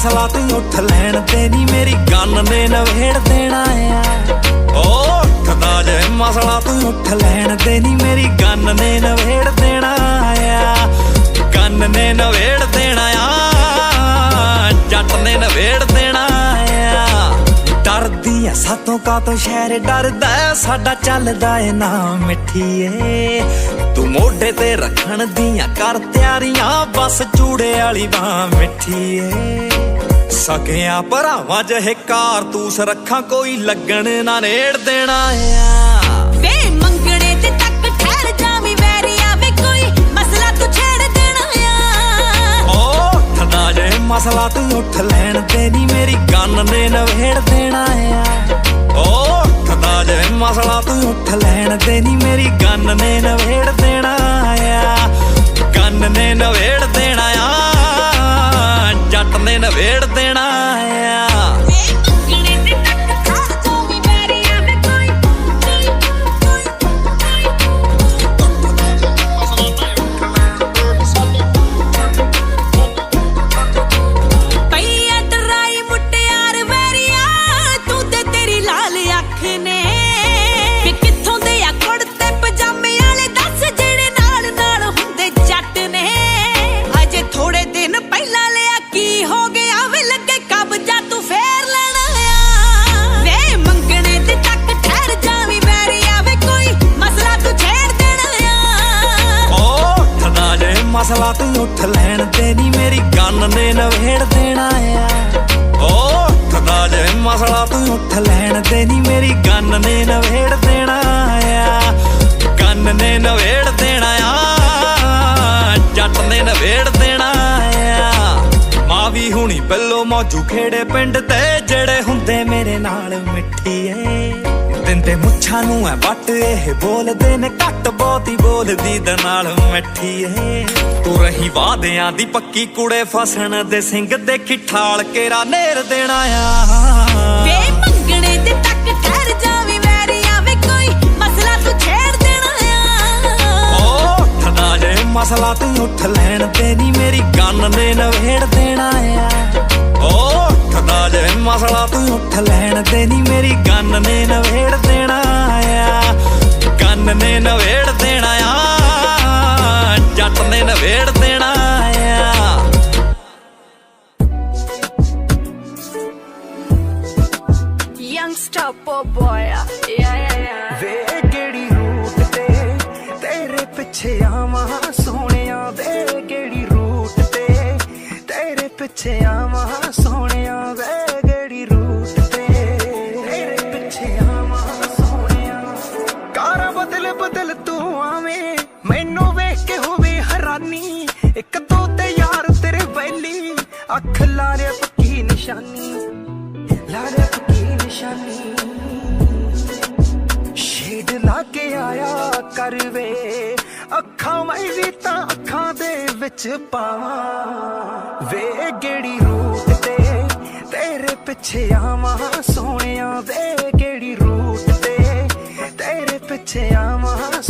मसला तू उठ लैन ते नी मेरी गन ने नवेड़ देना आ। ओ उठदा जे मसला तू उठ लैन ते नी मेरी गन ने नवेड़ देना आ। गन ने नवेड़ देना आ, जट ने नवेड़ देना आ। डरदी आ सातों का तो शहर डरदा साडा चलदा ए ना मिठीए। तू मोढे ते रखण दियां कर त्यारियां बस चूड़े वाली बां मिठीए। सकिया भरावां जहे कारतूस रखा कोई लगन ना नेड़ देना आ। वे मंगणे ते तक ठहर जावी वैरिया वे कोई मसला तू छेड़ देना आ। ओ उठदा जे मसला तू उठ लैन ते नी मेरी गन ने नवेड़ देना आ। ओ उठदा जे मसला तू उठ लैन ते नी मेरी गन ने नवेड़ देना आ। गन ने नवेड़ देना आ, जट ने नवेड़ देना आ। मसला तू उठ लैन ते नी मेरी गन ने नवेड़ देना आ। ओ उठदा जे मसला तू उठ लैन ते नी मेरी गन ने नवेड़ देना आ। गन ने नवेड़ देना आ, जट ने नवेड़ देना आ। मावी हुणी पहलो मौजू खेड़े पिंड ते जेड़े हुंदे मेरे नाल मिठीए। दिंदे मुच्छां नूं ऐ वट एह बोलदे ने घट बहुती बोलदी दे नाल मिठीए। तू रही वादियां दी पक्की कुड़े फसन दे सिंह देखी ठाल केरा नेर देना आ। वे मंगणे ते तक ठहर जावी वैरिया वे कोई मसला तू छेड़ देना आ। ओ उठदा जे मसला तू उठ लैन ते नी मेरी गन ने नवेड़ देना आ। ओ उठदा जे मसला तू उठ लैन ते नी मेरी गन ने नवेड़ देना आ। गन ने नवेड़ देना आ, जट ने नवेड़ देना आ। Youngster pop boy, yeah. वे केड़ी रूट ते तेरे पिछे आवां सोहणिया। वे केड़ी रूट ते तेरे पिछे आवां सोहणिया। वे केड़ी रूट ते तेरे पिछे आवां सोहणिया। कारा बदल बदल तू आवें मैनू वेख के होवे हैरानी। एक दो ते यार तेरे वैली अख लारे पक्की निशानी। लारे पक्की निशानी। शेड लाके आया कर वे अखां मैं भी तां अखां दे विच पावां। वे केड़ी रूट ते तेरे पिछे आवां सोहणिया। वे केड़ी रूट ते तेरे पिछे आवां